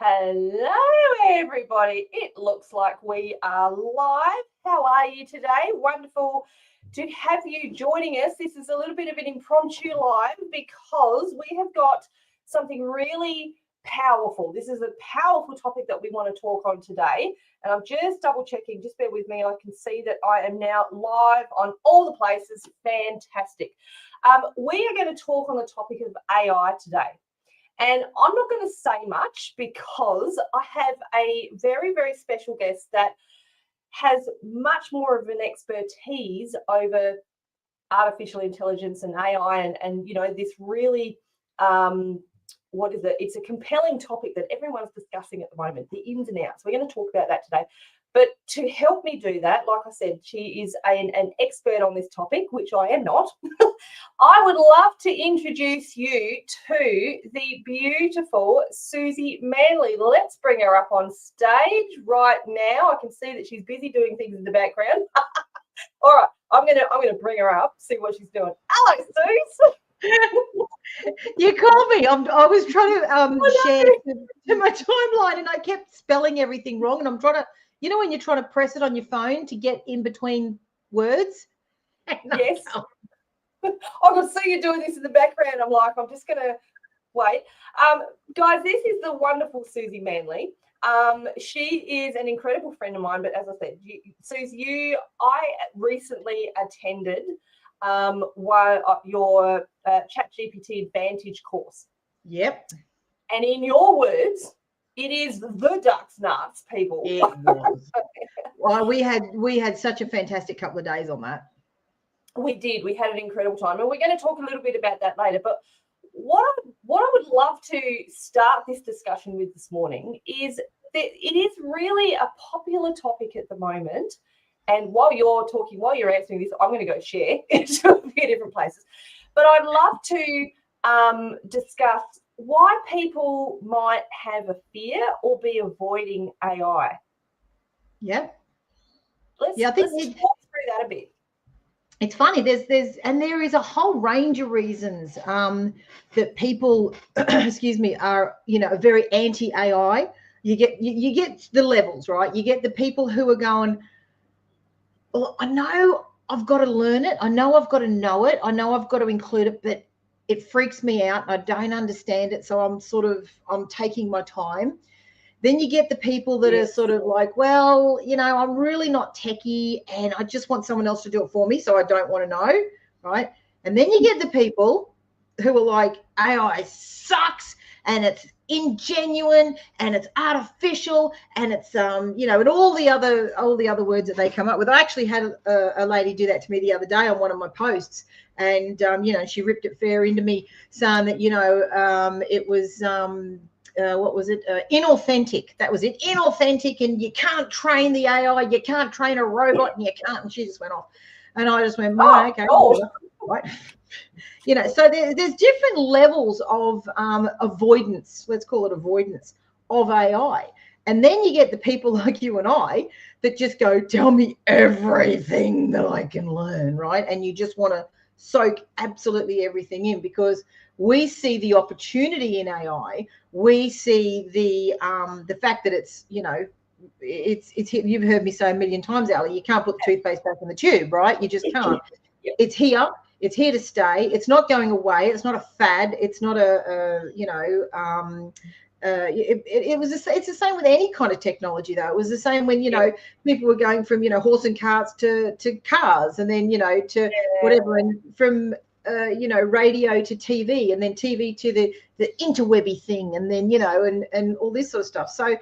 Hello, everybody. It looks like we are live. How are you today? Wonderful to have you joining us. This is a little bit of an impromptu live because we have got something really powerful. This is a powerful topic that we want to talk on today. And I'm just double checking. Just bear with me. I can see that I am now live on all the places. Fantastic. We are going to talk on the topic of AI today. And I'm not going to say much because I have a very, very special guest that has much more of an expertise over artificial intelligence and AI and you know, this really, what is it? It's a compelling topic that everyone's discussing at the moment, the ins and outs. We're going to talk about that today. But to help me do that, like I said, she is an expert on this topic, which I am not. I would love to introduce you to the beautiful Suzi Manley. Let's bring her up on stage right now. I can see that she's busy doing things in the background. All right, I'm gonna bring her up, see what she's doing. Hello, Suze. You called me. I was trying to share to my timeline, and I kept spelling everything wrong. And I'm trying to, you know, when you're trying to press it on your phone to get in between words. Yes. I can see you doing this in the background. I'm like, I'm just going to wait. Guys, this is the wonderful Suzi Manley. She is an incredible friend of mine, but as I said, Suze, I recently attended your ChatGPT Advantage course. Yep. And in your words, it is the duck's nuts, people. It was. Well, we had such a fantastic couple of days on that. We did. We had an incredible time, and we're going to talk a little bit about that later. But what I would love to start this discussion with this morning is that it is really a popular topic at the moment. And while you're talking, while you're answering this, I'm going to go share into a few different places. But I'd love to discuss why people might have a fear or be avoiding AI. Yeah. Let's talk through that a bit. It's funny. There is a whole range of reasons that people, excuse me, are, you know, very anti-AI. You get the levels, right? You get the people who are going, well, I know I've got to learn it. I know I've got to know it. I know I've got to include it, but it freaks me out. And I don't understand it. So I'm taking my time. Then you get the people that are sort of like, well, you know, I'm really not techie and I just want someone else to do it for me. So I don't want to know. Right. And then you get the people who are like, AI sucks and it's ingenuine and it's artificial and it's, you know, and all the other words that they come up with. I actually had a lady do that to me the other day on one of my posts. And, you know, she ripped it fair into me saying that, you know, it was, what was it? Inauthentic. That was it. Inauthentic. And you can't train the AI. You can't train a robot and you can't. And she just went off. And I just went, okay. Right. You know, so there's different levels of avoidance. Let's call it avoidance of AI. And then you get the people like you and I that just go, tell me everything that I can learn. Right. And you just want to soak absolutely everything in because we see the opportunity in AI. We see the fact that it's, you know, it's you've heard me say a million times, Ali, you can't put the toothpaste back in the tube, right? You just can't. It's here. It's here to stay. It's not going away. It's not a fad. It's not you know, it's the same with any kind of technology, though. It was the same when, you know, people were going from, you know, horse and carts to cars and then, you know, to whatever, and from you know, radio to TV and then TV to the interwebby thing and then, you know, and all this sort of stuff. So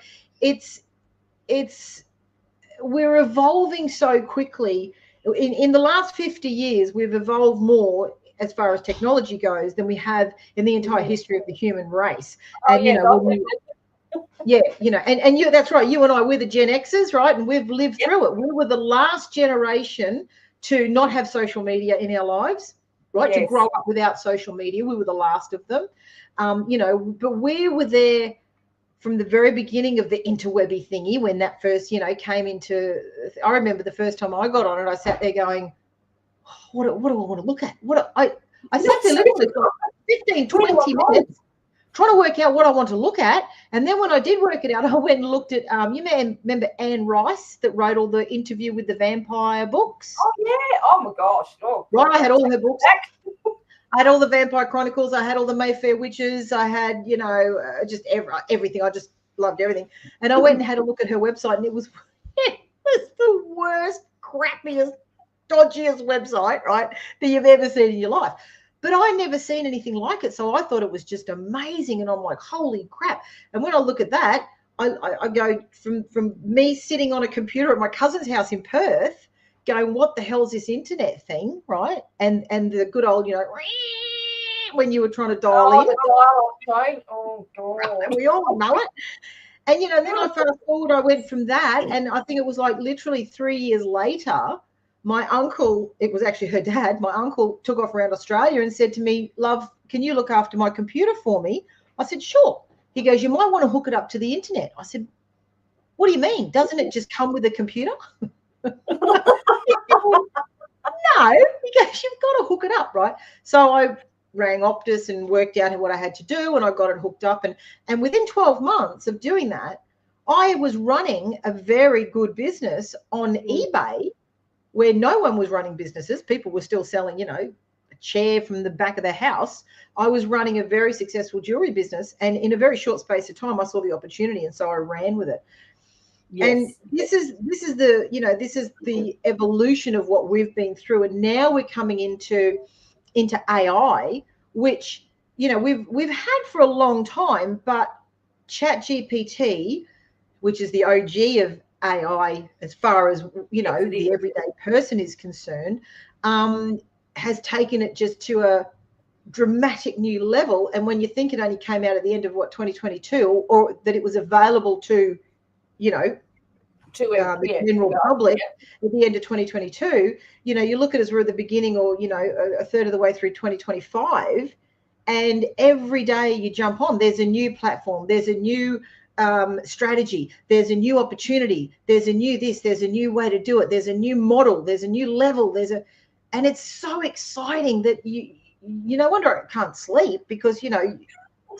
we're evolving so quickly. In the last 50 years, we've evolved more as far as technology goes than we have in the entire history of the human race. And, you know, you know, and you, that's right. You and I, we're the Gen Xers, right? And we've lived through it. We were the last generation to not have social media in our lives. Right, to grow up without social media. We were the last of them, you know, but we were there from the very beginning of the interwebby thingy when that first, you know, came into, I remember the first time I got on it, I sat there going, what do I want to look at? I sat there literally for 15, 20 minutes trying to work out what I want to look at. And then when I did work it out, I went and looked at, you may remember Anne Rice that wrote all the Interview with the Vampire books. Oh, yeah. Oh, my gosh. Oh, right. I had all her books. I had all the Vampire Chronicles. I had all the Mayfair Witches. I had, you know, just everything. I just loved everything. And I went and had a look at her website, and it was the worst, crappiest, dodgiest website, right, that you've ever seen in your life. But I never seen anything like it. So I thought it was just amazing. And I'm like, holy crap. And when I look at that, I go from me sitting on a computer at my cousin's house in Perth going, what the hell is this internet thing, right? And the good old, you know, when you were trying to dial in. The dial-up phone. Oh, God. We all know it. And, you know, then I fast forward, I went from that, and I think it was like literally 3 years later, my uncle, it was actually her dad, my uncle took off around Australia and said to me, love, can you look after my computer for me? I said, sure. He goes, you might want to hook it up to the internet. I said, what do you mean? Doesn't it just come with a computer? No. He goes, you've got to hook it up, right? So I rang Optus and worked out what I had to do, and I got it hooked up. And within 12 months of doing that, I was running a very good business on eBay where no one was running businesses. People were still selling, you know, a chair from the back of their house. I was running a very successful jewelry business, and in a very short space of time, I saw the opportunity, and so I ran with it. Yes. And this is the, you know, this is the evolution of what we've been through, and now we're coming into AI, which, you know, we've had for a long time, but ChatGPT, which is the OG of AI as far as, you know, the everyday person is concerned, has taken it just to a dramatic new level. And when you think it only came out at the end of 2022, or that it was available to, you know, to the general public at the end of 2022, you know, you look at us, we're at the beginning, or, you know, a third of the way through 2025, and every day you jump on, there's a new platform, there's a new strategy, there's a new opportunity, there's a new this, there's a new way to do it, there's a new model, there's a new level, and it's so exciting that you no wonder I can't sleep, because, you know,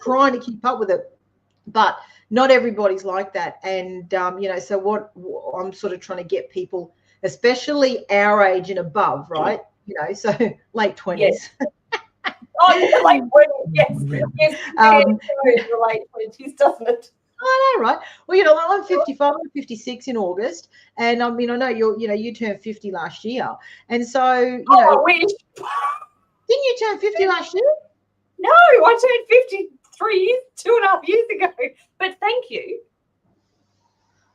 trying to keep up with it. But not everybody's like that. And, you know, so what I'm sort of trying to get people, especially our age and above, right? You know, so late 20s. Yes. Oh, late 20s, yes. Yes, the late 20s, doesn't it? I know, right? Well, you know, I'm 55, I'm 56 in August. And I mean, I know you turned 50 last year. And so, you know. I wish. Didn't you turn 50 last year? No, I turned 50 2.5 years ago. But thank you.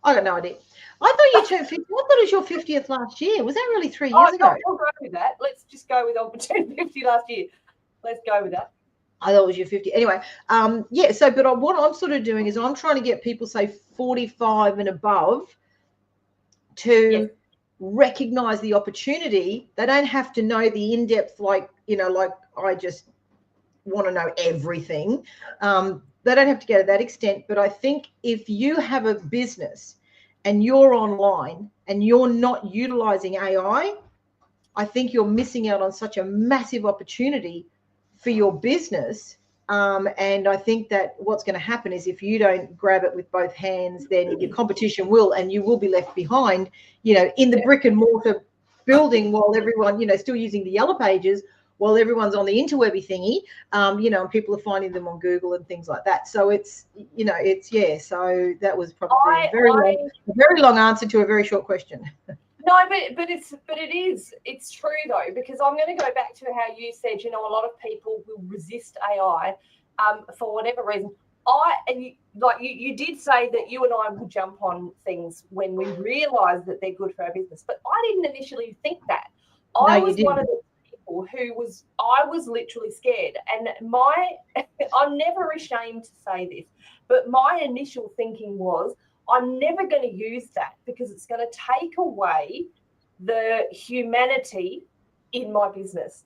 I got no idea. I thought you turned 50. I thought it was your 50th last year. Was that really 3 years ago? We'll go with that. Let's just go with I turned 50 last year. Let's go with that. I thought it was your 50. Anyway, yeah, so but what I'm sort of doing is I'm trying to get people, say, 45 and above to recognize the opportunity. They don't have to know the in-depth, like, you know, like I just want to know everything. They don't have to go to that extent. But I think if you have a business and you're online and you're not utilizing AI, I think you're missing out on such a massive opportunity for your business. And I think that what's going to happen is if you don't grab it with both hands, then your competition will, and you will be left behind, you know, in the brick and mortar building, while everyone, you know, still using the Yellow Pages, while everyone's on the interwebby thingy, you know, and people are finding them on Google and things like that. So it's, you know, it's, yeah, so that was probably a very long answer to a very short question. No, but it's true though, because I'm going to go back to how you said, you know, a lot of people will resist AI for whatever reason. You did say that you and I will jump on things when we realise that they're good for our business, but I didn't initially think that. I was one of the people I was literally scared, and I'm never ashamed to say this, but my initial thinking was, I'm never going to use that because it's going to take away the humanity in my business.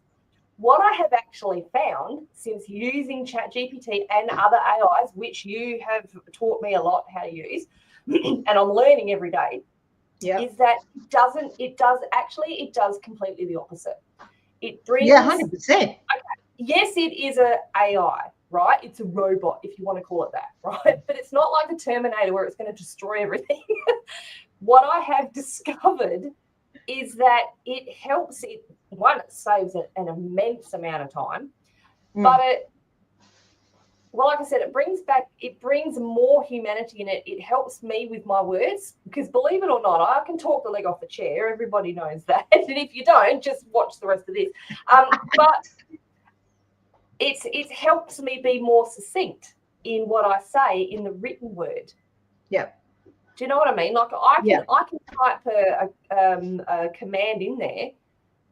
What I have actually found since using ChatGPT and other AIs, which you have taught me a lot how to use, and I'm learning every day, is that it does completely the opposite. It brings 100%. Okay, yes, it is a AI, right? It's a robot, if you want to call it that, right? But it's not like a Terminator where it's going to destroy everything. What I have discovered is that it helps it, one, it saves an immense amount of time, but well, like I said, it brings more humanity in it. It helps me with my words because, believe it or not, I can talk the leg off the chair. Everybody knows that. And if you don't, just watch the rest of this. But it helps me be more succinct in what I say in the written word. Yeah. Do you know what I mean? Like I can type a command in there,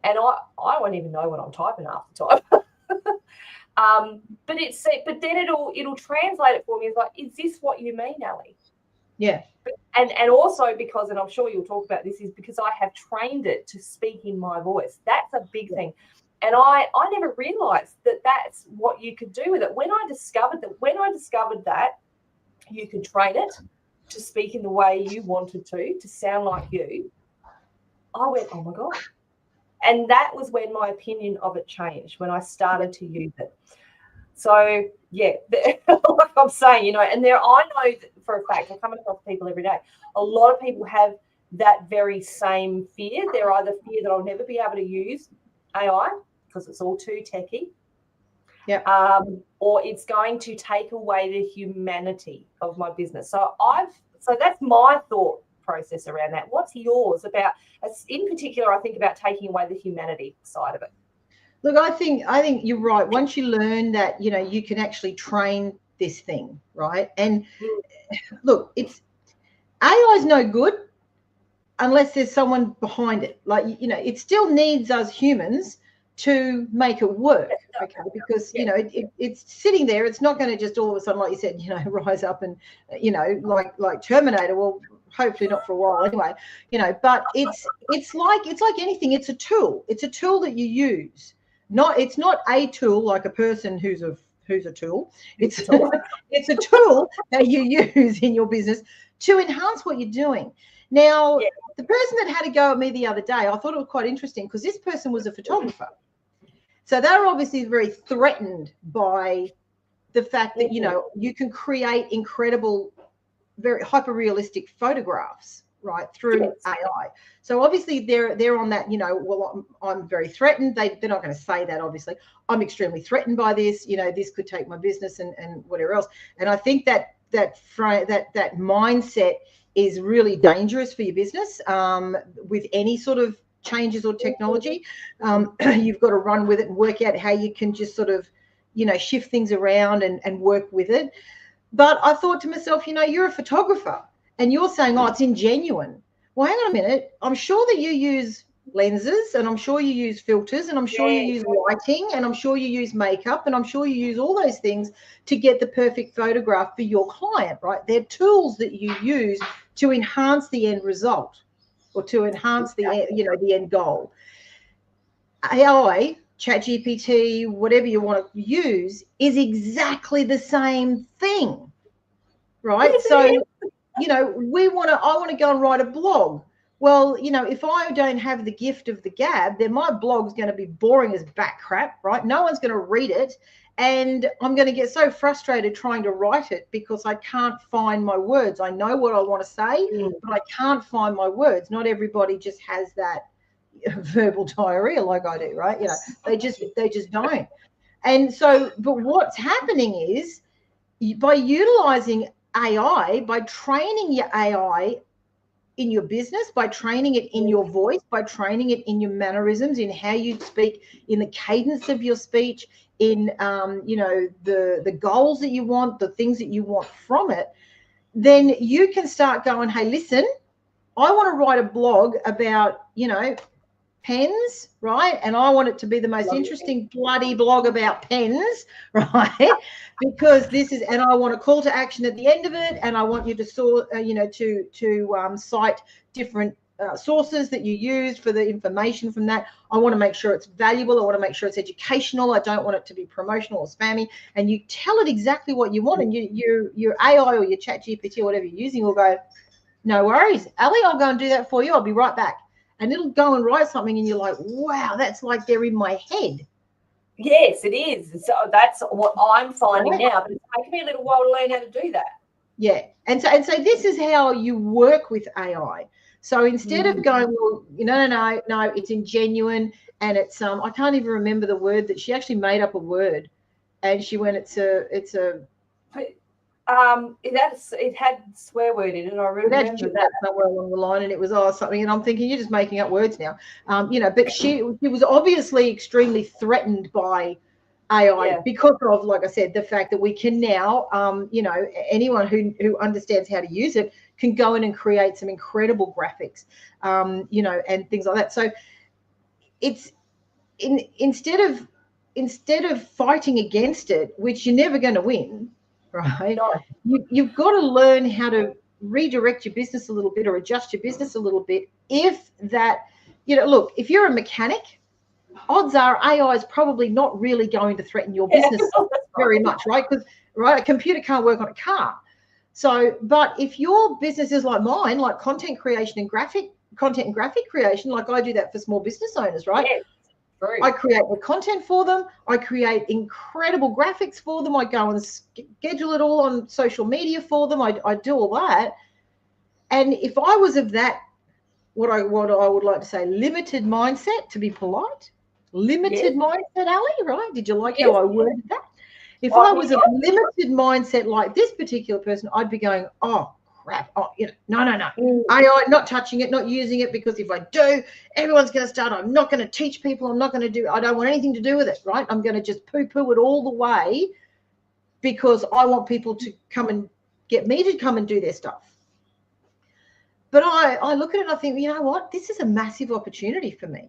and I won't even know what I'm typing half the time. But then it'll translate it for me. It's like, is this what you mean, Ali? Yeah. And also because, and I'm sure you'll talk about this, is because I have trained it to speak in my voice. That's a big thing. And I never realized that that's what you could do with it. When I discovered that you could train it to speak in the way you wanted to sound like you, I went, oh my God. And that was when my opinion of it changed, when I started to use it. So, yeah, like I'm saying, you know, and I know for a fact, I come across people every day, a lot of people have that very same fear. They're either fear that I'll never be able to use AI because it's all too techie, or it's going to take away the humanity of my business. So that's my thought process around that. What's yours about, in particular, I think about taking away the humanity side of it? Look, I think you're right. Once you learn that, you know, you can actually train this thing, right? And look, AI is no good unless there's someone behind it. Like, you know, it still needs us humans to make it work, okay? Because, you know, it's sitting there. It's not going to just all of a sudden, like you said, you know, rise up and, you know, like Terminator. Well, hopefully not for a while anyway, you know, but it's like anything. It's a tool. It's a tool that you use. It's not a tool like a person who's a tool. It's a tool that you use in your business to enhance what you're doing. Now, the person that had to go at me the other day, I thought it was quite interesting because this person was a photographer. So they're obviously very threatened by the fact that, you know, you can create incredible, very hyper-realistic photographs, right, through AI. So obviously they're on that, you know, well, I'm very threatened. They're not going to say that, obviously. I'm extremely threatened by this. You know, this could take my business and whatever else. And I think that mindset is really dangerous for your business with any sort of changes or technology. You've got to run with it and work out how you can just sort of, you know, shift things around and work with it. But I thought to myself, you know, you're a photographer and you're saying, oh, it's ingenuine. Well, hang on a minute. I'm sure that you use lenses and I'm sure you use filters and I'm sure you use lighting and I'm sure you use makeup and I'm sure you use all those things to get the perfect photograph for your client, right? They're tools that you use to enhance the end result or to enhance the, you know, the end goal. AI, ChatGPT, whatever you want to use, is exactly the same thing, right? So, you know, I want to go and write a blog. Well, you know, if I don't have the gift of the gab, then my blog's going to be boring as bat crap, right? No one's going to read it. And I'm going to get so frustrated trying to write it because I can't find my words. I know what I want to say, but I can't find my words. Not everybody just has that verbal diarrhea like I do, right? You know, they just don't. And so, but what's happening is by utilizing AI, by training your AI in your business, by training it in your voice, by training it in your mannerisms, in how you speak, in the cadence of your speech, in you know, the goals that you want, the things that you want from it, then you can start going, hey, listen, I want to write a blog about, you know, pens, right? And I want it to be the most interesting bloody blog about pens, right? Because this is, and I want a call to action at the end of it, and I want you to you know, to cite different sources that you used for the information from that. I want to make sure it's valuable. I want to make sure it's educational. I don't want it to be promotional or spammy. And you tell it exactly what you want, and your AI or your ChatGPT or whatever you're using will go, no worries, Ali, I'll go and do that for you. I'll be right back. And it'll go and write something and you're like, wow, that's like they're in my head, Yes, it is. So that's what I'm finding Right. now, but it's taken me a little while to learn how to do that. Yeah. And so this is how you work with AI. So instead of going, well, no, it's ingenuine and it's I can't even remember the word that she actually made up a word, and she went, it's a It had swear word in it. I remember that somewhere along the line, and it was something. And I'm thinking, you're just making up words now, But she was obviously extremely threatened by AI because of, like I said, the fact that we can now, anyone who understands how to use it can go in and create some incredible graphics, and things like that. So it's instead of fighting against it, which you're never going to win, right? No. You've got to learn how to redirect your business a little bit or adjust your business a little bit. If that, look, if you're a mechanic, odds are AI is probably not really going to threaten your business very much, right? Because a computer can't work on a car. So, but if your business is like mine, like content and graphic creation, like I do that for small business owners, right? Yes. True. I create the content for them. I create incredible graphics for them. I go and schedule it all on social media for them. I do all that. And if I was of that, what I would like to say, limited mindset, to be polite, limited mindset, Ali, right? Did you like how I worded that? If I was a limited mindset like this particular person, I'd be going, oh, crap. Oh, no. AI, not touching it, not using it, because if I do, everyone's going to start. I'm not going to teach people. I don't want anything to do with it, right? I'm going to just poo-poo it all the way because I want people to come and get me to come and do their stuff. But I look at it and I think, you know what? This is a massive opportunity for me.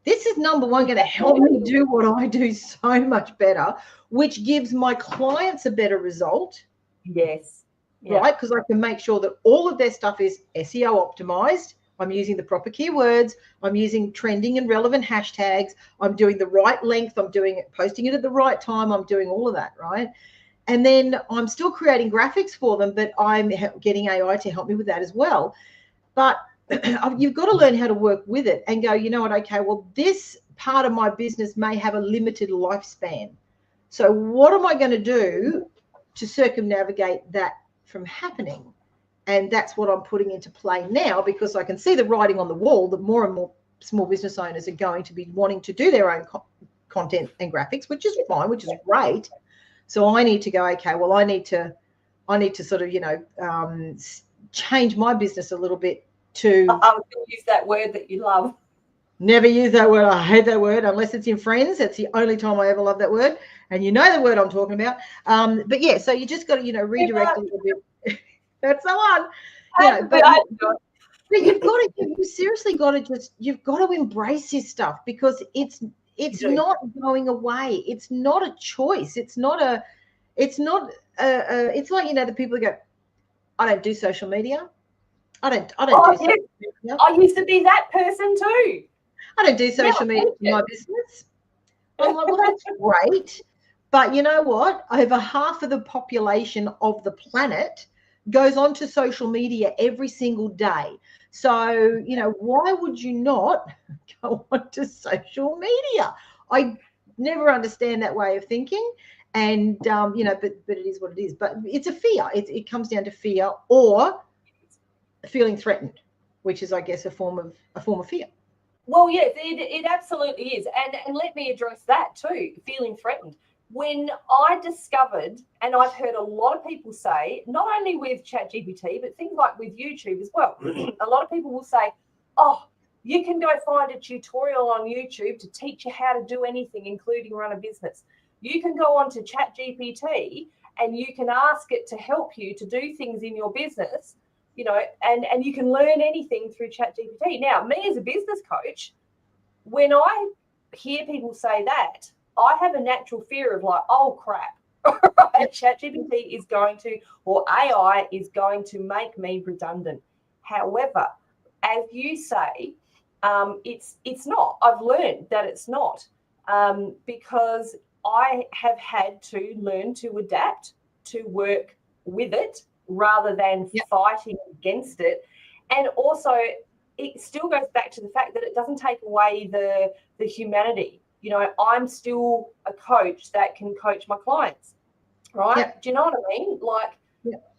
This is, number one, going to help me do what I do so much better, which gives my clients a better result. Yes. Right? Because I can make sure that all of their stuff is SEO optimized. I'm using the proper keywords. I'm using trending and relevant hashtags. I'm doing the right length. I'm posting it at the right time. I'm doing all of that, right? And then I'm still creating graphics for them, but I'm getting AI to help me with that as well. But you've got to learn how to work with it and go, you know what, okay, well, this part of my business may have a limited lifespan. So what am I going to do to circumnavigate that from happening? And that's what I'm putting into play now, because I can see the writing on the wall that more and more small business owners are going to be wanting to do their own content and graphics, which is fine, which is great. So I need to go, okay, well, I need to sort of, change my business a little bit to. I was going to use that word that you love. Never use that word. I hate that word unless it's in Friends. That's the only time I ever love that word. And you know the word I'm talking about. But yeah, so you just got to, redirect a little bit. That's the one. But you seriously got to you've got to embrace this stuff, because it's not going away. It's not a choice. It's like, the people who go, I don't do social media. I don't do social media. I used to be that person too. I don't do social media for my business. I'm like, well, that's great. But you know what? Over half of the population of the planet goes onto social media every single day. So, why would you not go onto social media? I never understand that way of thinking. And, but it is what it is. But it's a fear. It comes down to fear or feeling threatened, which is, I guess, a form of fear. Well, yes, it absolutely is. And let me address that too, feeling threatened. When I discovered, and I've heard a lot of people say, not only with ChatGPT, but things like with YouTube as well, a lot of people will say, oh, you can go find a tutorial on YouTube to teach you how to do anything, including run a business. You can go on to ChatGPT and you can ask it to help you to do things in your business, and you can learn anything through ChatGPT. Now, me as a business coach, when I hear people say that, I have a natural fear of like, oh, crap, ChatGPT is going to, or AI is going to make me redundant. However, as you say, it's not. I've learned that it's not, because I have had to learn to adapt, to work with it rather than fighting against it. And also, it still goes back to the fact that it doesn't take away the humanity. you know, I'm still a coach that can coach my clients, right? Yep. Do you know what I mean? Like,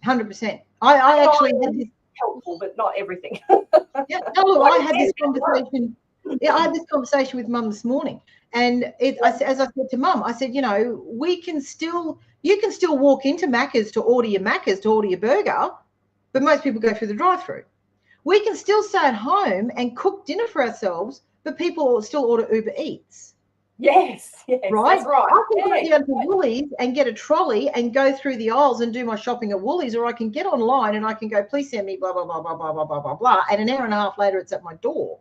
100%. I actually had this helpful, but not everything. Yeah, no, look, I had this conversation. Yeah, I had this conversation with Mum this morning, and as I said to Mum, I said, you know, you can still walk into Macca's to order your burger, but most people go through the drive-through. We can still stay at home and cook dinner for ourselves, but people still order Uber Eats. Yes, right? That's right. I can go down to Woolies and get a trolley and go through the aisles and do my shopping at Woolies, or I can get online and I can go, please send me blah, blah, blah, blah, blah, blah, blah, blah, blah. And an hour and a half later, it's at my door.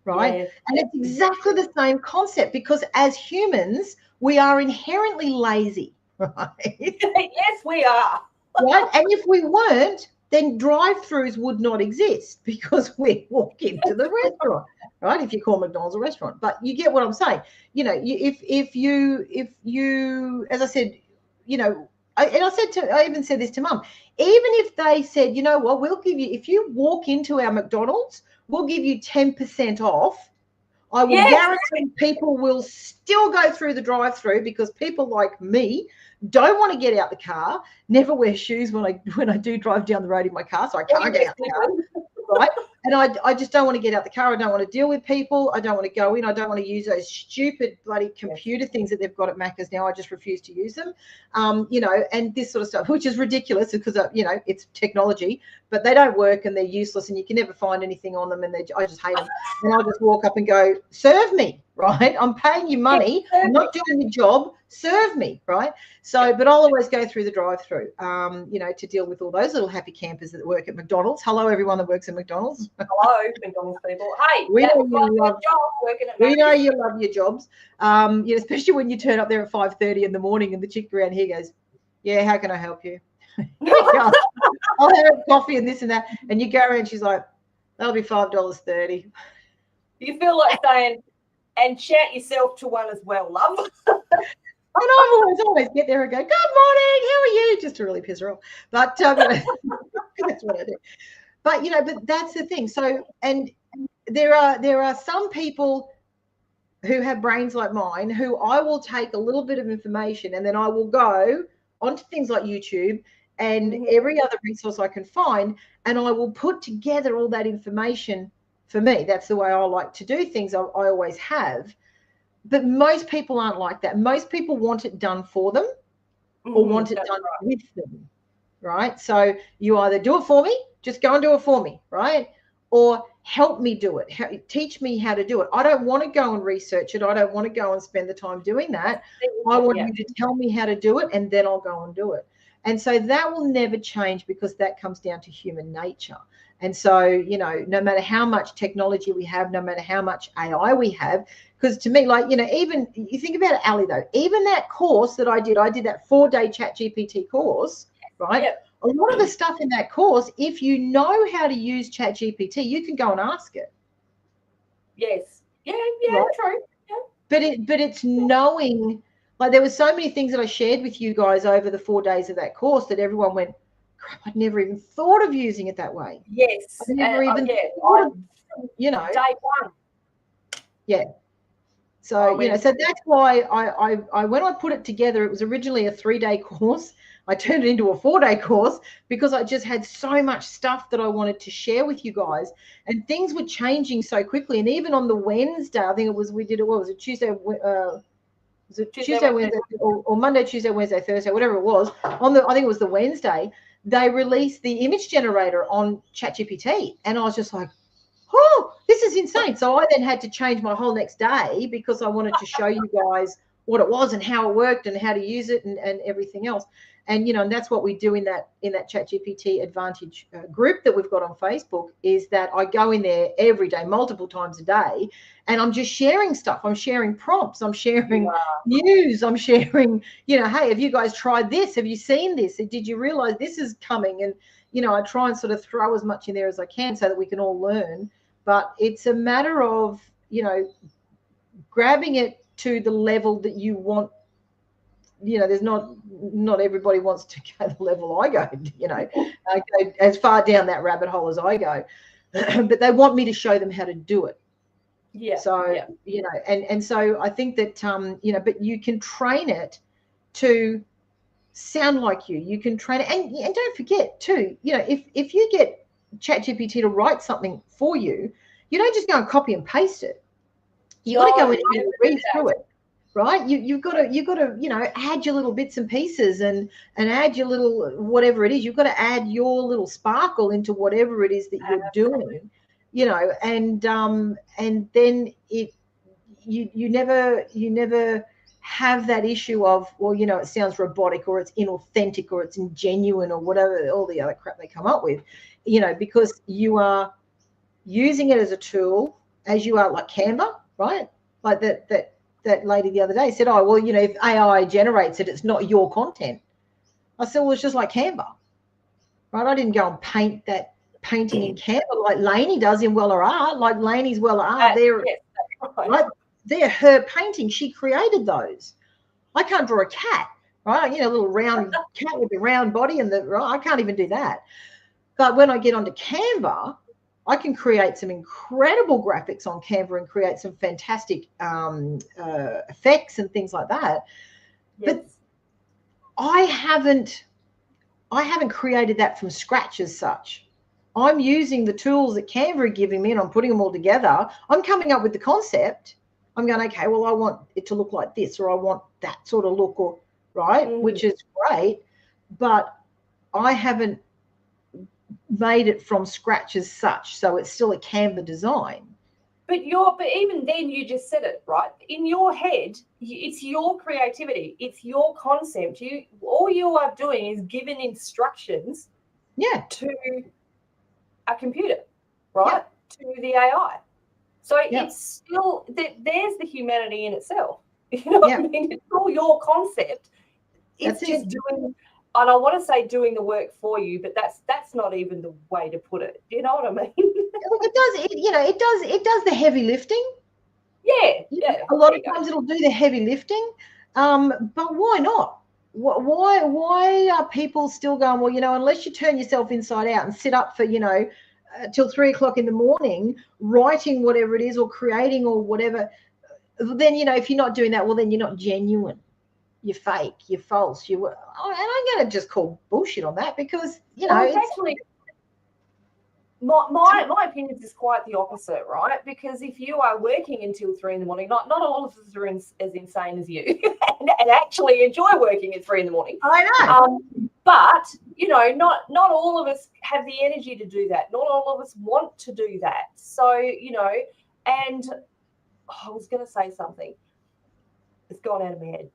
Right? Yes. And it's exactly the same concept, because as humans, we are inherently lazy. Right? Yes, we are. Right? And if we weren't, then drive-throughs would not exist, because we walk into the restaurant, right? If you call McDonald's a restaurant, but you get what I'm saying. You know, if you, as I said, you know, I even said this to Mum. Even if they said, you know what, we'll give you, if you walk into our McDonald's, we'll give you 10% off. I will guarantee people will still go through the drive-through, because people like me don't want to get out the car, never wear shoes when I do drive down the road in my car, so I can't get out the car, right? And I just don't want to get out the car. I don't want to deal with people. I don't want to go in. I don't want to use those stupid bloody computer things that they've got at Macca's now. I just refuse to use them, you know, and this sort of stuff, which is ridiculous, because, you know, it's technology, but they don't work and they're useless, and you can never find anything on them, and I just hate them. And I'll just walk up and go, serve me, right? I'm paying you money. I'm not doing your job. Serve me, right? So, but I'll always go through the drive-through, you know, to deal with all those little happy campers that work at McDonald's. Hello, everyone that works at McDonald's. Hello, McDonald's people. Hey, we know you job love your jobs, you know, especially when you turn up there at 5:30 in the morning and the chick around here goes, yeah, how can I help you? I'll have coffee and this and that. And you go around, she's like, that'll be $5.30. You feel like saying, and chat yourself to one as well, love. And I always get there and go, good morning, how are you? Just to really piss her off. But you know, that's what I do. But, you know, but that's the thing. So, and there are some people who have brains like mine, who I will take a little bit of information and then I will go onto things like YouTube and every other resource I can find, and I will put together all that information for me. That's the way I like to do things. I always have. But most people aren't like that. Most people want it done for them or want it done with them, right? So you either do it for me, just go and do it for me, right? Or help me do it. Teach me how to do it. I don't want to go and research it. I don't want to go and spend the time doing that. I want you to tell me how to do it, and then I'll go and do it. And so that will never change, because that comes down to human nature. And so, you know, no matter how much technology we have, no matter how much AI we have, because to me, like, you know, even you think about it, Ali, though, even that course that I did that 4-day ChatGPT course, right? Yep. A lot of the stuff in that course, if you know how to use ChatGPT, you can go and ask it. Yes. Yeah, right? True. Yeah. But it's knowing, like, there were so many things that I shared with you guys over the 4 days of that course that everyone went, crap, I'd never even thought of using it that way. Yes. I'd never even thought of, you know. Day one. Yeah. So, you know, so that's why I when I put it together, it was originally a 3-day course. I turned it into a 4-day course, because I just had so much stuff that I wanted to share with you guys, and things were changing so quickly. And even on the Wednesday, I think it was, we did it, what was it, Tuesday, Tuesday, Wednesday, or Monday, Tuesday, Wednesday, Thursday, whatever it was, I think it was the Wednesday, they released the image generator on ChatGPT. And I was just like, oh, this is insane. So I then had to change my whole next day, because I wanted to show you guys what it was and how it worked and how to use it and everything else. And, you know, and that's what we do in that ChatGPT Advantage group that we've got on Facebook, is that I go in there every day, multiple times a day, and I'm just sharing stuff. I'm sharing prompts. I'm sharing news. I'm sharing, you know, hey, have you guys tried this? Have you seen this? Did you realize this is coming? And, you know, I try and sort of throw as much in there as I can so that we can all learn. But it's a matter of, you know, grabbing it to the level that you want. You know, there's not everybody wants to go the level I go, you know, I go as far down that rabbit hole as I go, but they want me to show them how to do it. Yeah. So, you know, and so I think that, you know, but you can train it to sound like you. You can train it. And don't forget too, you know, if you get ChatGPT to write something for you, you don't just go and copy and paste it. You've got to go in and read through it. Right, you've got to you know, add your little bits and pieces and add your little whatever it is. You've got to add your little sparkle into whatever it is that you're doing, you know, and then you never have that issue of, well, you know, it sounds robotic or it's inauthentic or it's ingenuine or whatever, all the other crap they come up with, you know, because you are using it as a tool, as you are like Canva, right? Like that lady the other day said, oh, well, you know, if AI generates it, it's not your content. I said, well, it's just like Canva, right? I didn't go and paint that painting in Canva like Lainey does in Weller Art. Like Lainey's Weller Art, they're her painting. She created those. I can't draw a cat, right? You know, a little round cat with a round body and I can't even do that. But when I get onto Canva, I can create some incredible graphics on Canva and create some fantastic effects and things like that. Yes. But I haven't created that from scratch as such. I'm using the tools that Canva are giving me and I'm putting them all together. I'm coming up with the concept. I'm going, okay, well, I want it to look like this, or I want that sort of look, or right, which is great. But I haven't made it from scratch as such, so it's still a Canva design. But even then, you just said it, right? In your head, it's your creativity, it's your concept. All you are doing is giving instructions, to a computer, right? To the AI. So it's still there's the humanity in itself. You know what I mean? It's all your concept. It's just doing. And I want to say doing the work for you, but that's not even the way to put it. You know what I mean? It does. It does the heavy lifting. Yeah. A lot of times it'll do the heavy lifting, but why not? Why are people still going, well, you know, unless you turn yourself inside out and sit up for, you know, till 3 o'clock in the morning, writing whatever it is or creating or whatever, then, you know, if you're not doing that, well, then you're not genuine. You're fake, you're false, and I'm going to just call bullshit on that because, you know, it's actually my opinion is quite the opposite, right? Because if you are working until 3 in the morning, not all of us are as insane as you and actually enjoy working at 3 in the morning. I know. But, you know, not all of us have the energy to do that. Not all of us want to do that. So, you know, and I was going to say something. It's gone out of my head.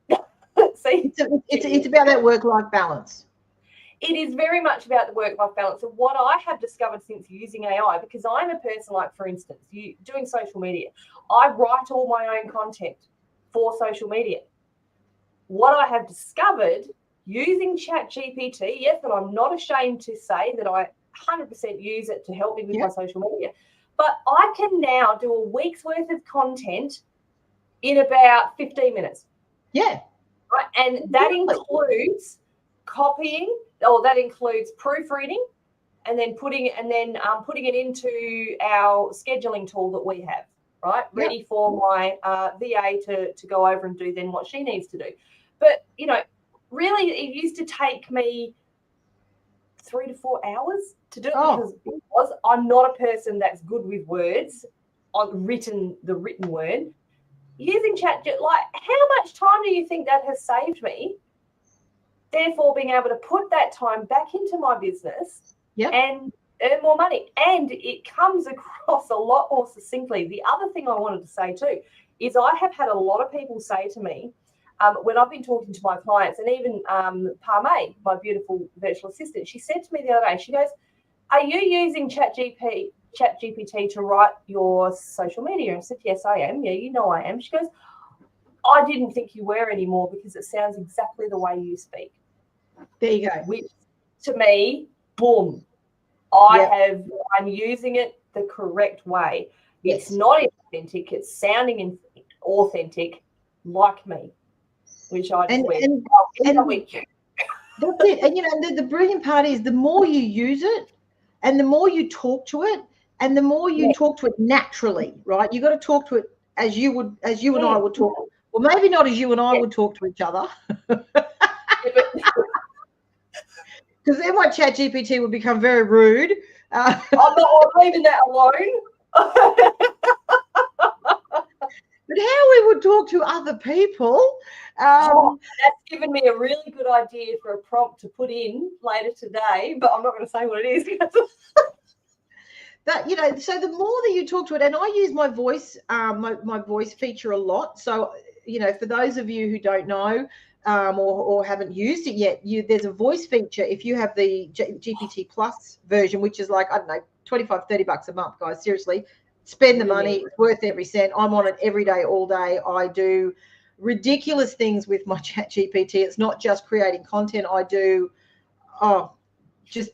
See, it's about that work-life balance. It is very much about the work-life balance. And what I have discovered since using AI, because I'm a person like, for instance, doing social media, I write all my own content for social media. What I have discovered using ChatGPT, yes, and I'm not ashamed to say that I 100% use it to help me with my social media, but I can now do a week's worth of content in about 15 minutes. Yeah. Right? And that includes copying, or that includes proofreading, and then putting it into our scheduling tool that we have, right? Ready for my VA to go over and do then what she needs to do. But, you know, really it used to take me 3 to 4 hours to do it because I'm not a person that's good with words, on the written word. Using chat, like, how much time do you think that has saved me? Therefore, being able to put that time back into my business and earn more money. And it comes across a lot more succinctly. The other thing I wanted to say too is I have had a lot of people say to me when I've been talking to my clients, and even Parmay, my beautiful virtual assistant, she said to me the other day, she goes, are you using ChatGPT to write your social media? And I said, yes, I am. Yeah, you know I am. She goes, I didn't think you were anymore because it sounds exactly the way you speak. There you go. Which, to me, boom, I'm using it the correct way. Yes. It's not authentic. It's sounding authentic like me, which I just went, that's it. And, you know, the brilliant part is the more you use it and the more you talk to it, And the more you Yeah. talk to it naturally, right? You got to talk to it as you and I would talk. Well, maybe not as you and I would talk to each other. Because then my chat GPT would become very rude. I'm leaving that alone. But how we would talk to other people. That's given me a really good idea for a prompt to put in later today, but I'm not going to say what it is. That, you know, so the more that you talk to it, and I use my voice, my voice feature a lot. So, you know, for those of you who don't know or haven't used it yet, there's a voice feature. If you have the GPT Plus version, which is like, I don't know, $25-30 a month, guys, seriously, spend the money. It's worth every cent. I'm on it every day, all day. I do ridiculous things with my chat GPT. It's not just creating content. I do, just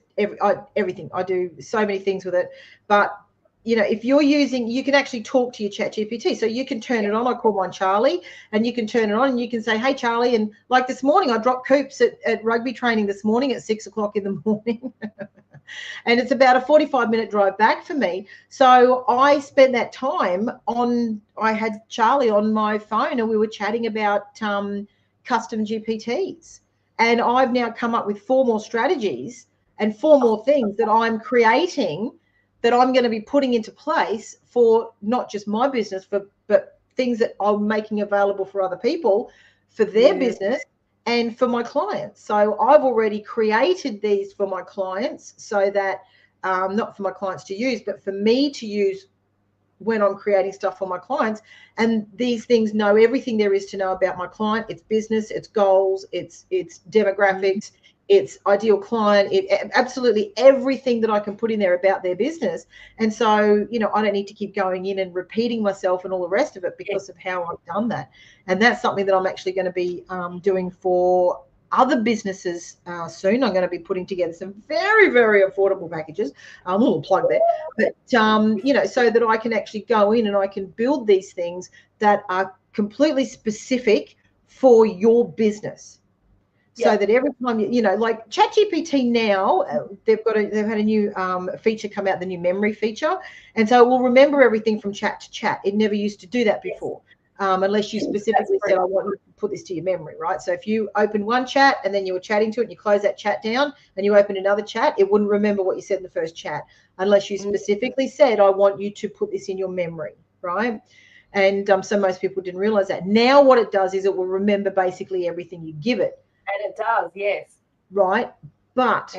everything. I do so many things with it. But, you know, if you're using, you can actually talk to your chat GPT. So you can turn it on. I call mine Charlie, and you can turn it on and you can say, hey, Charlie. And like this morning, I dropped Coops at rugby training this morning at 6 o'clock in the morning. And it's about a 45-minute drive back for me. So I spent that time I had Charlie on my phone and we were chatting about custom GPTs. And I've now come up with 4 more strategies and 4 more things that I'm creating that I'm going to be putting into place for not just my business, but things that I'm making available for other people, for their business and for my clients. So I've already created these for my clients so that, not for my clients to use, but for me to use when I'm creating stuff for my clients. And these things know everything there is to know about my client, its business, its goals, its demographics, its ideal client, absolutely everything that I can put in there about their business. And so, you know, I don't need to keep going in and repeating myself and all the rest of it because of how I've done that. And that's something that I'm actually going to be doing for other businesses soon. I'm going to be putting together some very, very affordable packages. A little plug there. But, you know, so that I can actually go in and I can build these things that are completely specific for your business. So that every time you know, like ChatGPT now, they've had a new feature come out, the new memory feature, and so it will remember everything from chat to chat. It never used to do that before, unless you specifically said, "I want you to put this to your memory," right? So if you open one chat and then you were chatting to it, and you close that chat down, and you open another chat, it wouldn't remember what you said in the first chat unless you specifically said, "I want you to put this in your memory," right? And so most people didn't realize that. Now what it does is it will remember basically everything you give it. And it does, yes. Right. But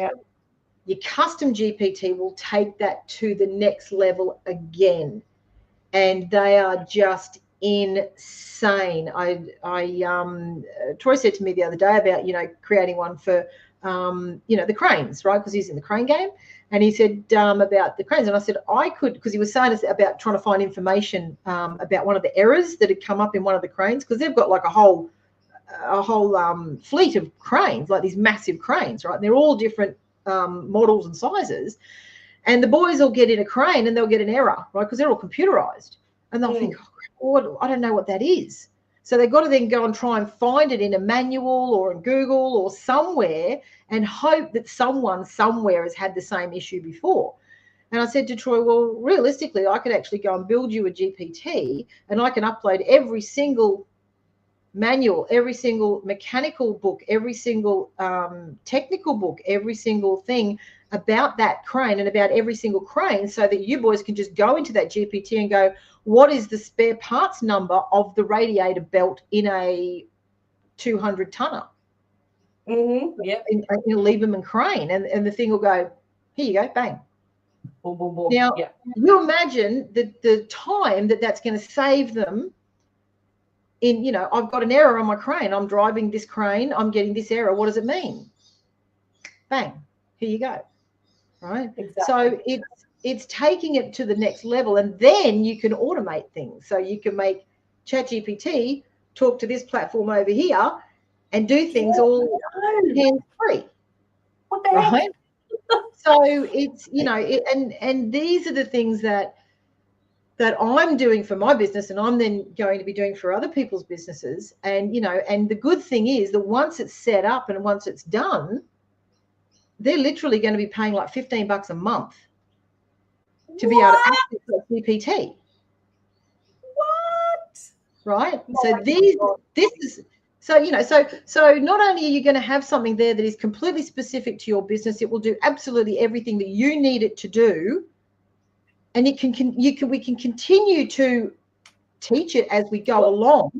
your custom GPT will take that to the next level again. And they are just insane. Troy said to me the other day about, you know, creating one for, you know, the cranes, right? Because he's in the crane game. And he said about the cranes. And I said, I could, because he was saying about trying to find information about one of the errors that had come up in one of the cranes, because they've got like a whole fleet of cranes, like these massive cranes, right? And they're all different models and sizes. And the boys will get in a crane and they'll get an error, right? Because they're all computerized. And they'll think, oh, I don't know what that is. So they've got to then go and try and find it in a manual or in Google or somewhere and hope that someone somewhere has had the same issue before. And I said to Troy, well, realistically, I could actually go and build you a GPT and I can upload every single manual, every single mechanical book, every single technical book, every single thing about that crane and about every single crane, so that you boys can just go into that GPT and go, what is the spare parts number of the radiator belt in a 200 tonner? In a Lieberman crane, and the thing will go, here you go, bang. Boom, boom, boom. Now, you imagine the time that's going to save them. In, you know, I've got an error on my crane. I'm driving this crane. I'm getting this error. What does it mean? Bang. Here you go. Right. Exactly. So it's taking it to the next level, and then you can automate things. So you can make ChatGPT talk to this platform over here and do things all hands-free. What the heck? Right. So it's, you know, and these are the things that I'm doing for my business, and I'm then going to be doing for other people's businesses. And, you know, and the good thing is that once it's set up and once it's done, they're literally going to be paying like $15 a month. to be able to access that GPT. What? Right? Oh So my God. this is so, you know, so not only are you going to have something there that is completely specific to your business, it will do absolutely everything that you need it to do, and we can continue to teach it as we go along.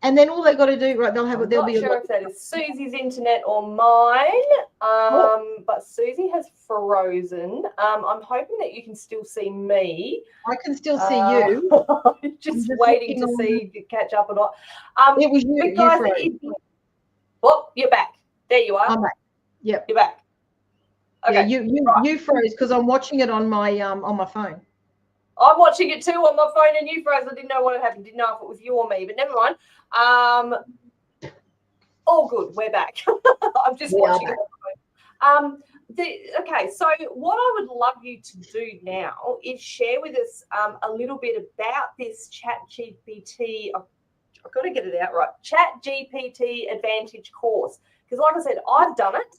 And then all they've got to do, right, they'll not sure if that is Suzi's internet or mine, but Suzi has frozen. I'm hoping that you can still see me. I can still see you. just waiting to see if you catch up or not. It was you. But guys, you're back. There you are. I'm back. Yep. You're back. Okay. Yeah, you froze because I'm watching it on my phone. I'm watching it too on my phone, and you froze. I didn't know what had happened. Didn't know if it was you or me, but never mind. All good. We're back. I'm just watching it on my phone. Okay, so what I would love you to do now is share with us a little bit about this ChatGPT. I've got to get it out right. ChatGPT Advantage course, because like I said, I've done it.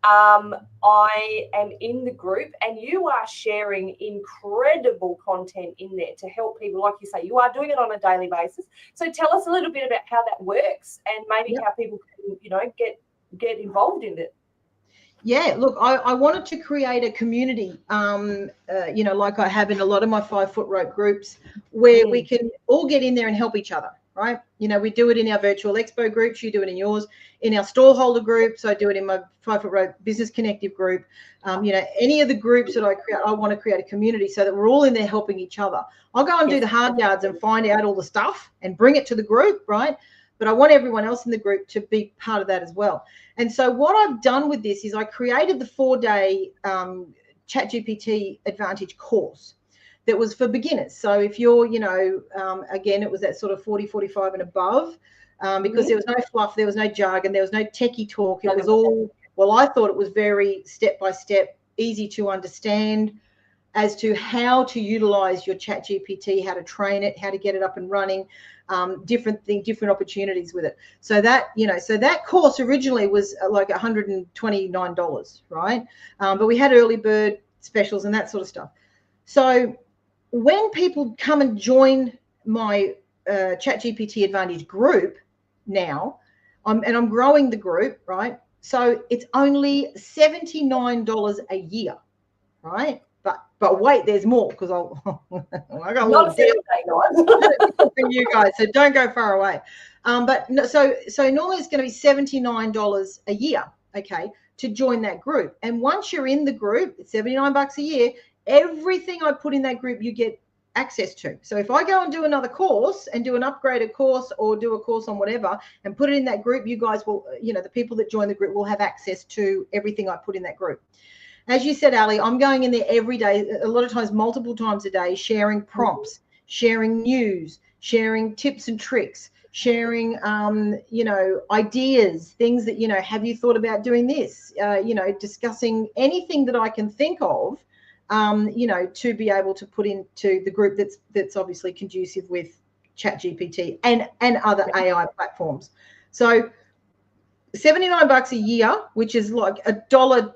I am in the group, and you are sharing incredible content in there to help people. Like you say, you are doing it on a daily basis. So tell us a little bit about how that works, and maybe how people can, you know, get involved in it. Yeah, look, I wanted to create a community, you know, like I have in a lot of my 5 foot rope groups, where we can all get in there and help each other, right? You know, we do it in our virtual expo groups, you do it in yours, in our storeholder groups, I do it in my 5 foot rope business connective group. You know, any of the groups that I create, I want to create a community so that we're all in there helping each other. I'll go and do the hard yards and find out all the stuff and bring it to the group, right? But I want everyone else in the group to be part of that as well. And so what I've done with this is I created the 4-day ChatGPT Advantage course that was for beginners. So if you're, you know, again, it was that sort of 40, 45 and above, because there was no fluff, there was no jargon, there was no techie talk. It was all, well, I thought it was very step-by-step, easy to understand as to how to utilize your ChatGPT, how to train it, how to get it up and running, different opportunities with it. So that, you know, so that course originally was like $129, right? But we had early bird specials and that sort of stuff. So when people come and join my ChatGPT Advantage group now, I'm growing the group, right? So it's only $79 a year, right? But wait, there's more, because I got a lot of deals for you guys, so don't go far away. But no, so normally it's going to be $79 a year, okay, to join that group. And once you're in the group, it's $79 a year. Everything I put in that group, you get access to. So if I go and do another course and do an upgraded course or do a course on whatever and put it in that group, you guys will, you know, the people that join the group will have access to everything I put in that group. As you said, Ali, I'm going in there every day, a lot of times, multiple times a day, sharing prompts, sharing news, sharing tips and tricks, sharing, you know, ideas, things that, you know, have you thought about doing this? You know, discussing anything that I can think of, you know, to be able to put into the group that's obviously conducive with ChatGPT and other AI platforms. So $79 a year, which is like $1.30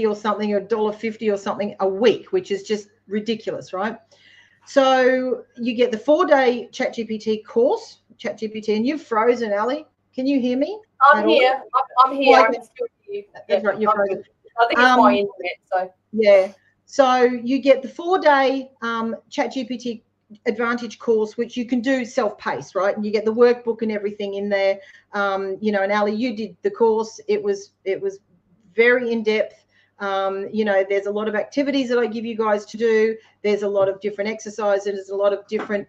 or something, or $1.50 or something a week, which is just ridiculous, right? So you get the 4-day ChatGPT course, ChatGPT, and you've frozen, Ali. Can you hear me? I'm here. I'm here. Well, I can still hear you. That's right, you're frozen. I think it's my internet. So yeah. So you get the 4-day ChatGPT Advantage course, which you can do self-paced, right? And you get the workbook and everything in there. You know, and Ali, you did the course. It was very in-depth. You know, there's a lot of activities that I give you guys to do. There's a lot of different exercises. There's a lot of different,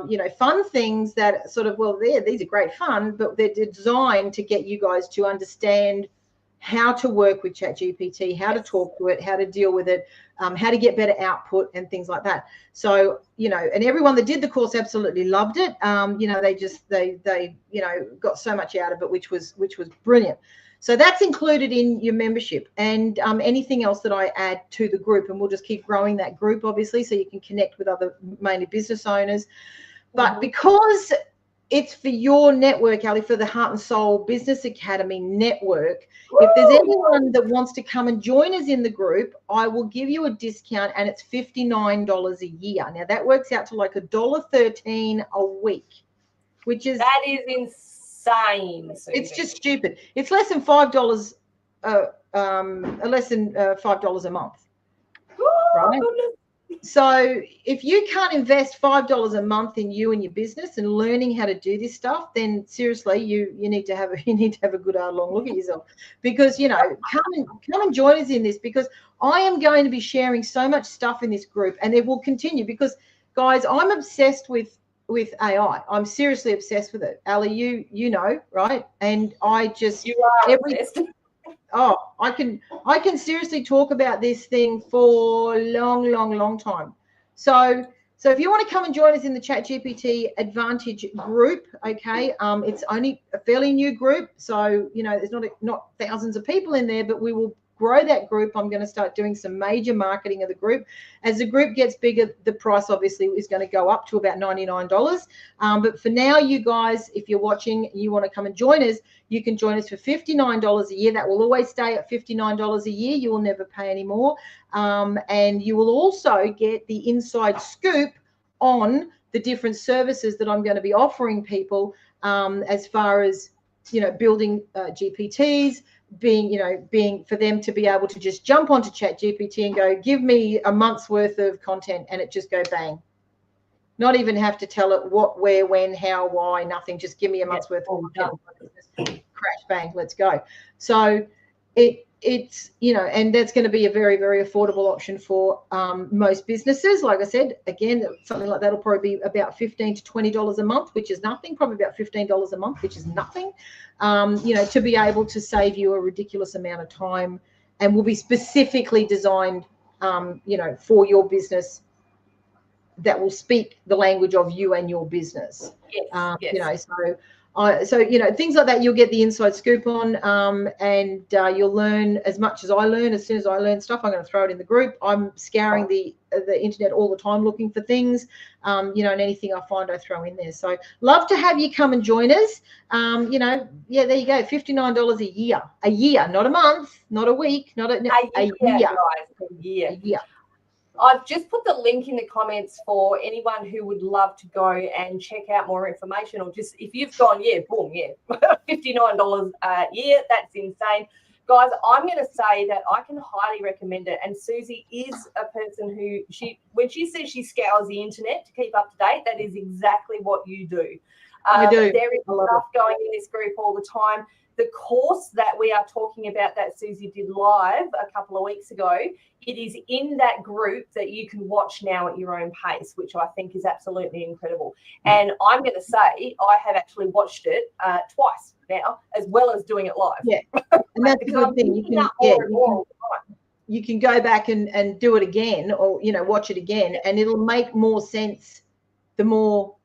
you know, fun things that sort of, well, these are great fun, but they're designed to get you guys to understand how to work with ChatGPT, how to talk to it, how to deal with it, how to get better output and things like that. So, you know, and everyone that did the course absolutely loved it. You know, they you know, got so much out of it, which was brilliant. So that's included in your membership, and anything else that I add to the group, and we'll just keep growing that group, obviously, so you can connect with other mainly business owners. But because it's for your network, Ali, for the Heart and Soul Business Academy network. If there's anyone that wants to come and join us in the group, I will give you a discount, and it's $59 a year. Now that works out to like $1.13 a week, which is insane. Suzi. It's just stupid. It's less than $5, less than $5 a month, right? So if you can't invest $5 a month in you and your business and learning how to do this stuff, then seriously, you need to have a good hard long look at yourself, because come and join us in this, because I am going to be sharing so much stuff in this group, and it will continue, because guys, I'm obsessed with AI. I'm seriously obsessed with it. Ali, you know, right? And I just obsessed. Oh, I can seriously talk about this thing for a long time. So if you want to come and join us in the ChatGPT Advantage group, okay, it's only a fairly new group, so there's not thousands of people in there, but we will grow that group. I'm going to start doing some major marketing of the group. As the group gets bigger, the price obviously is going to go up to about $99. But for now, you guys, if you're watching and you want to come and join us, you can join us for $59 a year. That will always stay at $59 a year. You will never pay any more. And you will also get the inside scoop on the different services that I'm going to be offering people, as far as building GPTs, being for them to be able to just jump onto ChatGPT and go, give me a month's worth of content, and it just go bang. Not even have to tell it what, where, when, how, why, nothing. Just give me a month's worth of content. Crash, bang, let's go. So it's and that's going to be a very, very affordable option for most businesses. Like I said, again, something like that will probably be about $15 to $20 a month, which is nothing. Probably about $15 a month, which is nothing. To be able to save you a ridiculous amount of time, and will be specifically designed, for your business, that will speak the language of you and your business. Yes. So things like that, you'll get the inside scoop on, and you'll learn as much as I learn. As soon as I learn stuff, I'm going to throw it in the group. I'm scouring the internet all the time looking for things, and anything I find I throw in there. So love to have you come and join us. There you go, $59 a year, not a month, not a week, not a year. A year. I've just put the link in the comments for anyone who would love to go and check out more information, or just if you've gone, $59 a year, that's insane. Guys, I'm going to say that I can highly recommend it. And Suzi is a person who, when she says she scours the internet to keep up to date, that is exactly what you do. I do. There is stuff going in this group all the time. The course that we are talking about that Suzi did live a couple of weeks ago, it is in that group that you can watch now at your own pace, which I think is absolutely incredible. And I'm going to say I have actually watched it twice now, as well as doing it live. Yeah, and that's a good thing. You can go back and do it again, or watch it again, and it'll make more sense the more,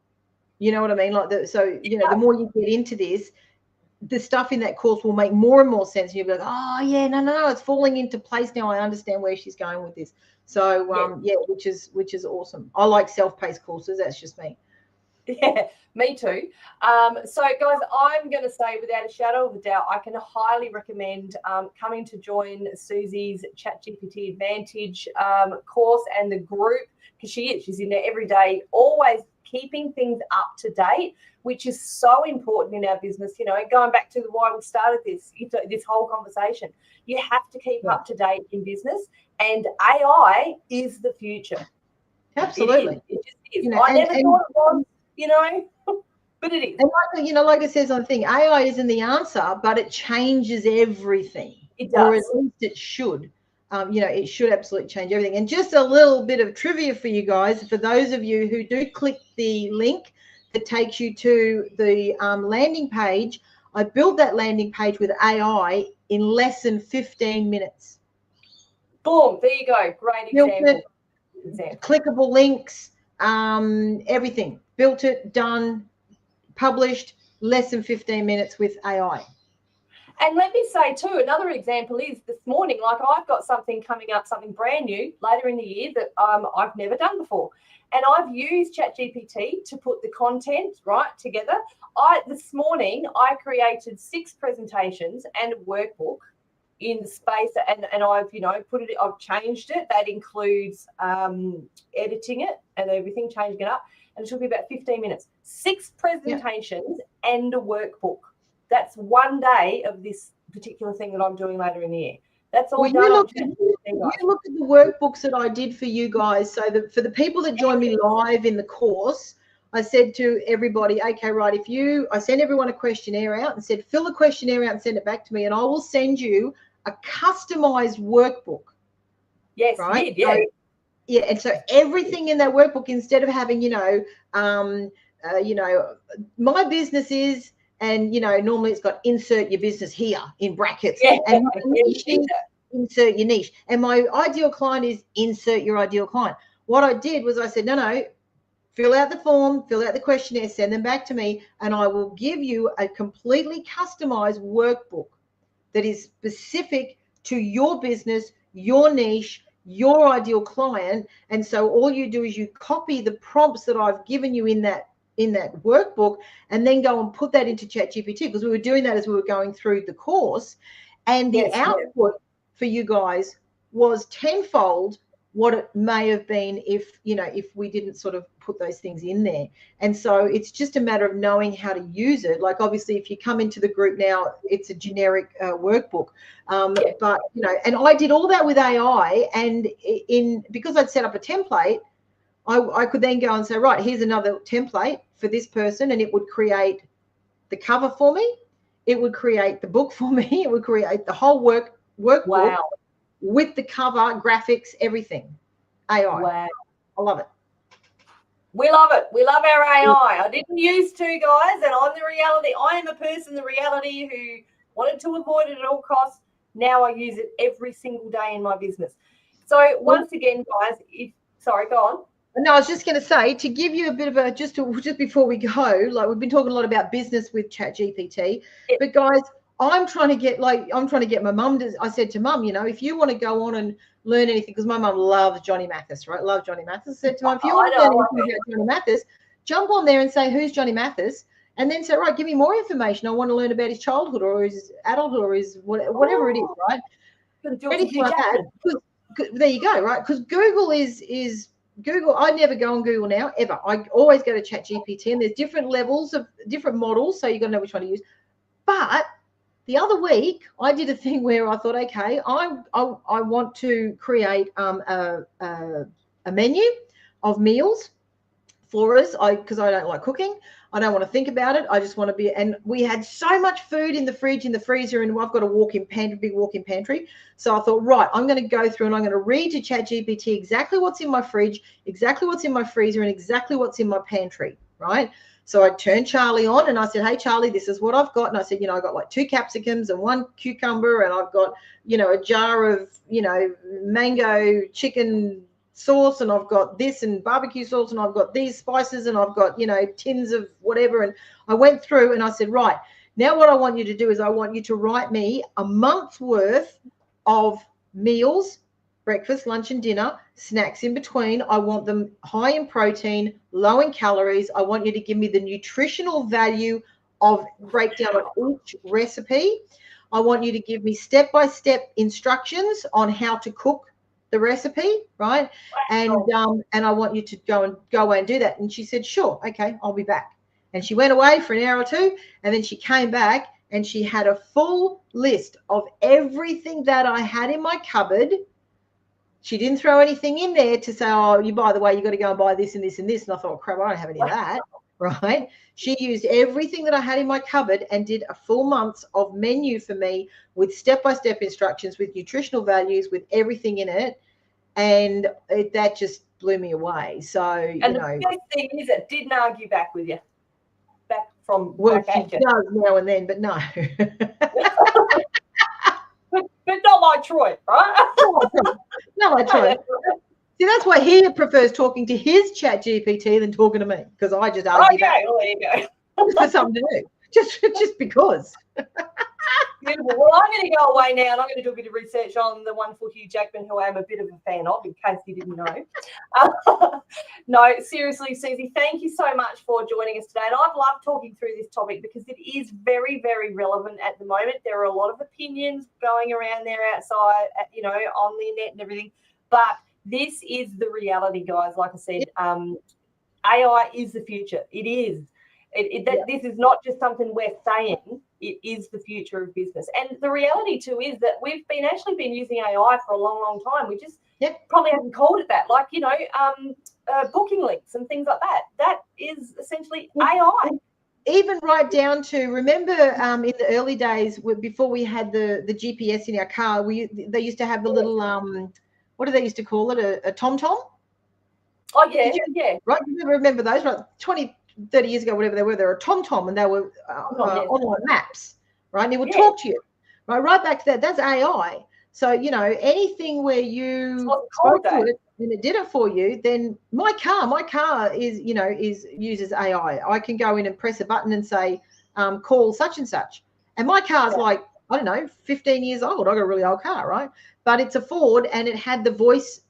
you know what I mean? The more you get into this, the stuff in that course will make more and more sense. You'll be like, oh yeah, no, it's falling into place now. I understand where she's going with this. So which is awesome. I like self-paced courses. That's just me. Yeah, me too. So guys, I'm going to say without a shadow of a doubt, I can highly recommend coming to join Suzi's ChatGPT Advantage course and the group, because she's in there every day, always keeping things up to date, which is so important in our business. Going back to why we started this whole conversation, you have to keep up to date in business, and AI is the future. Absolutely. It just is. I never thought it was, but it is. And like it says on the thing, AI isn't the answer, but it changes everything. It does. Or at least it should. It should absolutely change everything. And just a little bit of trivia for you guys, for those of you who do click the link that takes you to the landing page, I built that landing page with AI in less than 15 minutes. Boom, there you go. Great example. Clickable links, everything. Built it, done, published, less than 15 minutes with AI. And let me say too, another example is this morning, like I've got something coming up, something brand new later in the year that I've never done before. And I've used ChatGPT to put the content right together. This morning, I created 6 presentations and a workbook in the space, and I've put it, I've changed it. That includes editing it and everything, changing it up, and it took me about 15 minutes. 6 presentations and a workbook. That's one day of this particular thing that I'm doing later in the year. That's all done. You look at the workbooks that I did for you guys. So that for the people that join me live in the course, I said to everybody, okay, right, I sent everyone a questionnaire out and said, fill the questionnaire out and send it back to me, and I will send you a customized workbook. Yes, right? Yeah. So, yeah, and so everything in that workbook, instead of having, my business is, and normally it's got insert your business here in brackets, and insert your niche, and my ideal client is insert your ideal client. What I did was I said, no, fill out the form, fill out the questionnaire, send them back to me, and I will give you a completely customized workbook that is specific to your business, your niche, your ideal client. And so all you do is you copy the prompts that I've given you in that workbook, and then go and put that into ChatGPT, because we were doing that as we were going through the course, and the output for you guys was tenfold what it may have been if we didn't sort of put those things in there. And so it's just a matter of knowing how to use it. Like, obviously, if you come into the group now, it's a generic workbook, but and I did all that with AI, and because I'd set up a template, I could then go and say, right, here's another template for this person, and it would create the cover for me, it would create the book for me, it would create the whole workbook with the cover, graphics, everything. AI. Wow. I love it. We love it. We love our AI. I didn't used to, guys, and I'm the reality. I am a person, the reality, who wanted to avoid it at all costs. Now I use it every single day in my business. So once again, guys, sorry, go on. No, I was just going to say, to give you a bit of a, just before we go, like, we've been talking a lot about business with ChatGPT, but guys, I'm trying to get my mum to, I said to mum, if you want to go on and learn anything, because my mum loves Johnny Mathis, right? Love Johnny Mathis. I said to mum, if you want to learn anything about Johnny Mathis, jump on there and say, who's Johnny Mathis? And then say, right, give me more information. I want to learn about his childhood or his adulthood or his whatever it is, right? Anything like that. There you go, right? Because Google is Google. I never go on Google now, ever. I always go to ChatGPT, and there's different levels of different models, so you got to know which one to use. But the other week, I did a thing where I thought, okay, I want to create a menu of meals for us, because I don't like cooking. I don't want to think about it. I just want to be, and we had so much food in the fridge, in the freezer, and I've got a big walk-in pantry. So I thought, right, I'm going to go through and I'm going to read to ChatGPT exactly what's in my fridge, exactly what's in my freezer, and exactly what's in my pantry, right? So I turned Charlie on and I said, hey, Charlie, this is what I've got. And I said, I got like 2 capsicums and 1 cucumber, and I've got, a jar of, mango chicken sauce, and I've got this and barbecue sauce, and I've got these spices, and I've got, tins of whatever. And I went through and I said, right, now what I want you to do is I want you to write me a month's worth of meals, breakfast, lunch, and dinner, snacks in between. I want them high in protein, low in calories. I want you to give me the nutritional value of breakdown of each recipe. I want you to give me step-by-step instructions on how to cook the recipe, right? And I want you to go away and do that. And she said, sure, okay, I'll be back. And she went away for an hour or two, and then she came back and she had a full list of everything that I had in my cupboard. She didn't throw anything in there to say, oh, by the way, you got to go and buy this and this and this. And I thought, oh, crap, I don't have any of that, right? She used everything that I had in my cupboard and did a full month's of menu for me with step-by-step instructions, with nutritional values, with everything in it. And that just blew me away. So, and the best thing is it didn't argue back with you. Well, she does now and then, but no. But not like Troy, right? Not like Troy. See, that's why he prefers talking to his ChatGPT than talking to me, because I just argue back. Well, there you go. For something to do. Just because. Beautiful. Well, I'm going to go away now and I'm going to do a bit of research on the wonderful Hugh Jackman, who I am a bit of a fan of, in case you didn't know. No, seriously, Suzi, thank you so much for joining us today. And I've loved talking through this topic because it is very, very relevant at the moment. There are a lot of opinions going around there outside, you know, on the net and everything. But this is the reality, guys. Like I said, AI is the future. It is. This is not just something we're saying. It is the future of business. And the reality too is that we've actually been using AI for a long, long time. We just probably haven't called it that. Like, you know, booking links and things like that. That is essentially AI. Even right down to, remember in the early days before we had the GPS in our car, they used to have the little, what do they used to call it? A TomTom? Oh, yeah, yeah. Right, you remember those, right? 20, 30 years ago, whatever they were a TomTom, and they were online maps, right? And it would talk to you, right back to that. That's AI. So, you know, anything where you spoke to it and it did it for you, then my car is, you know, uses AI. I can go in and press a button and say, call such and such. And my car's like, I don't know, 15 years old. I got a really old car, right? But it's a Ford, and it had the voice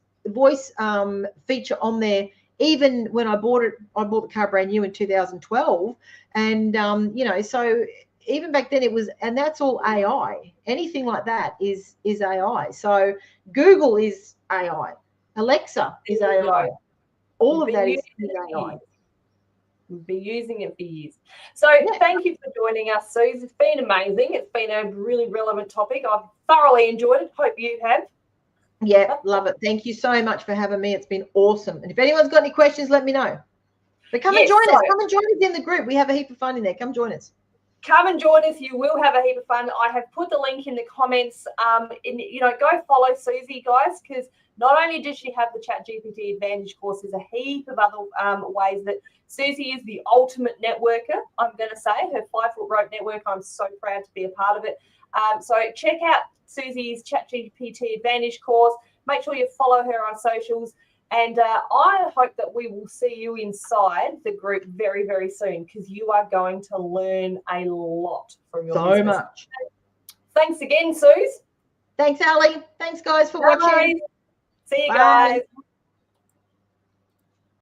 feature on there. Even when I bought the car brand new in 2012, and you know, so even back then it was, and that's all AI. Anything like that is AI. So Google is AI, Alexa is AI. All of that is AI. We'll be using it for years. So thank you for joining us, Suze. It's been amazing. It's been a really relevant topic. I've thoroughly enjoyed it. Hope you have. Yeah, love it. Thank you so much for having me. It's been awesome. And if anyone's got any questions, let me know. But come and join us. Come and join us in the group. We have a heap of fun in there. Come join us. Come and join us. You will have a heap of fun. I have put the link in the comments. You know, go follow Suzi, guys, because not only does she have the ChatGPT Advantage course, there's a heap of other ways that Suzi is the ultimate networker, I'm going to say. Her 5-foot rope network, I'm so proud to be a part of it. So check out Suzi's ChatGPT Advantage course. Make sure you follow her on socials. And I hope that we will see you inside the group very, very soon, because you are going to learn a lot from your business. So much. Thanks again, Suze. Thanks, Ali. Thanks, guys, for watching. See you guys.